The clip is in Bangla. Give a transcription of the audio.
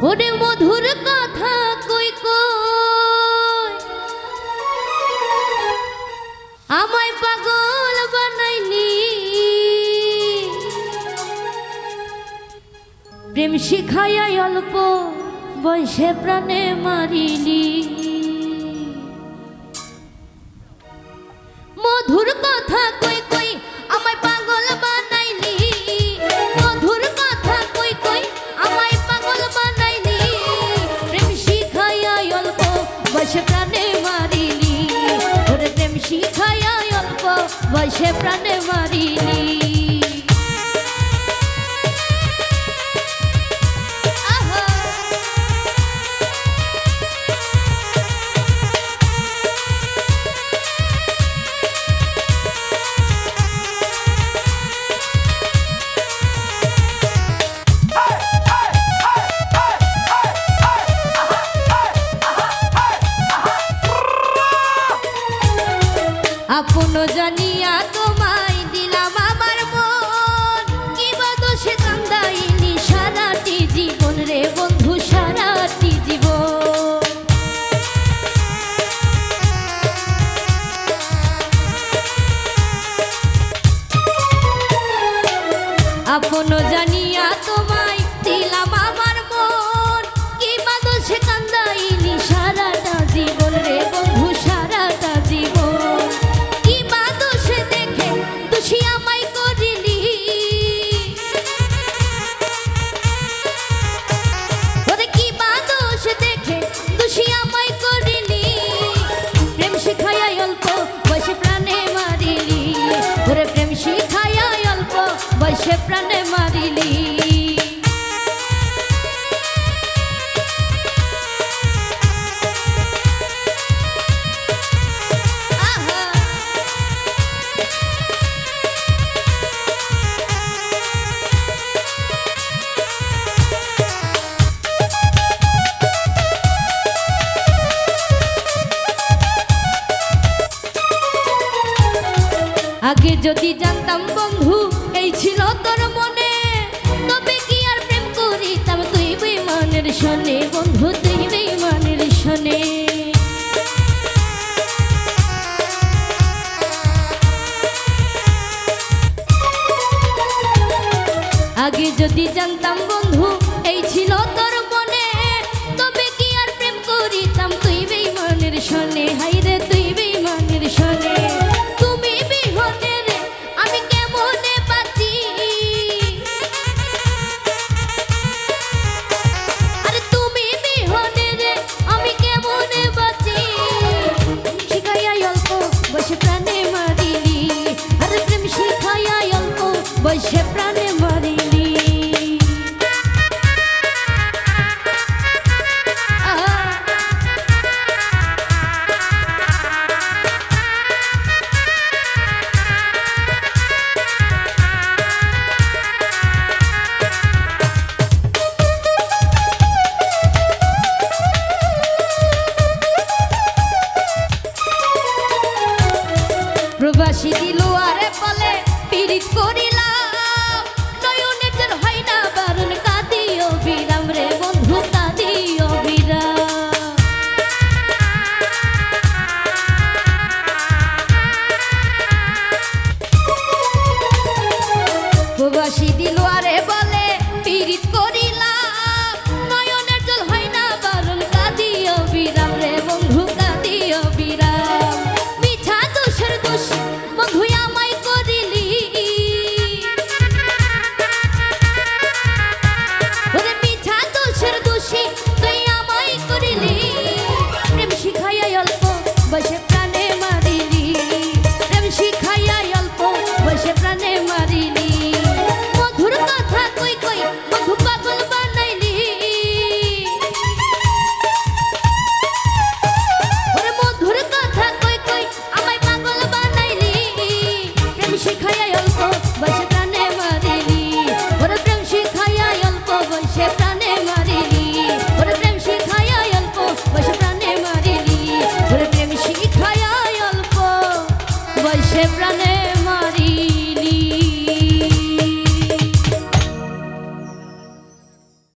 ওরে মধুর কথা কই কই আমায় পাগল বানাইলি, প্রেম শিখাইয়া অল্প বয়সে প্রাণে মারিলি। মধুর কথা কই কই আমায় পাগল বানাইলি, মধুর কথা কই কই আমায় পাগল বানাইলি, প্রেম শিখাইয়া অল্প বয়সে প্রাণে মারিলি, ওরে প্রেম শিখাইয়া অল্প বয়সে প্রাণে মারিলি। আপন জানিয়া তোমায় দিলাম আমার মন, কি বা দোষে কান্দাইনি সারাটি জীবন রে বন্ধু, সারাটি জীবন। আপন জানিয়া তোমায় দিলাম আমার মন, কি বা দোষে কান্দাইনি সারাটা জীবন রে বন্ধু, সারাটা জীবন। বয়সে প্রাণে মারিলি। আগে যদি জানতাম বন্ধু এই ছিল তোর মনে, তবে কি আর প্রেম করিতাম তুই বেঈমানের শোনে বন্ধু, তুই বেঈমানের শোনে। আগে যদি জানতাম বন্ধু এই ছিল তোর মনে, তবে কি আর প্রেম করিতাম তুই বেঈমানের শোনে, হাইরে তুই বেঈমানের শোনে। বয়সে প্রাণে মারিলি। প্রবাসী দিল আরে বলে পিরিত করিলাম, নয়নের জল হয় না বারণ, কাঁদিও বিরাম রে বন্ধু, কাঁদিও বিরাম। প্রবাসী দিল আরে বলে পিরিত করিলাম, নয়নের জল হয় না বারণ, কাঁদিও বিরাম রে বন্ধু, কাঁদিও বিরাম। মিছা দোষের দোষ বন্ধু আমায় করিলি, ওরে মিছা দোষের দোষী তুই আমায় করিলি, প্রেম শিখাইয়া অল্প বয়সে প্রাণে মারিলি, প্রেম শিখাইয়া অল্প বয়সে প্রাণে মারিলি। মধুর কথা কই কই বন্ধু পাগল বানাইলি, ওরে মধুর কথা কই কই আমায় পাগল বানাইলি, প্রেম শিখাইয়া অল্প বয়সে প্রাণে মারিলি, ওরে প্রেম শিখাইয়া অল্প বয়সে প্রাণে মারিলি, ওরে প্রেম শিখাইয়া অল্প বয়সে প্রাণে মারিলি, ওরে প্রেম শিখাইয়া অল্প বয়সে প্রাণে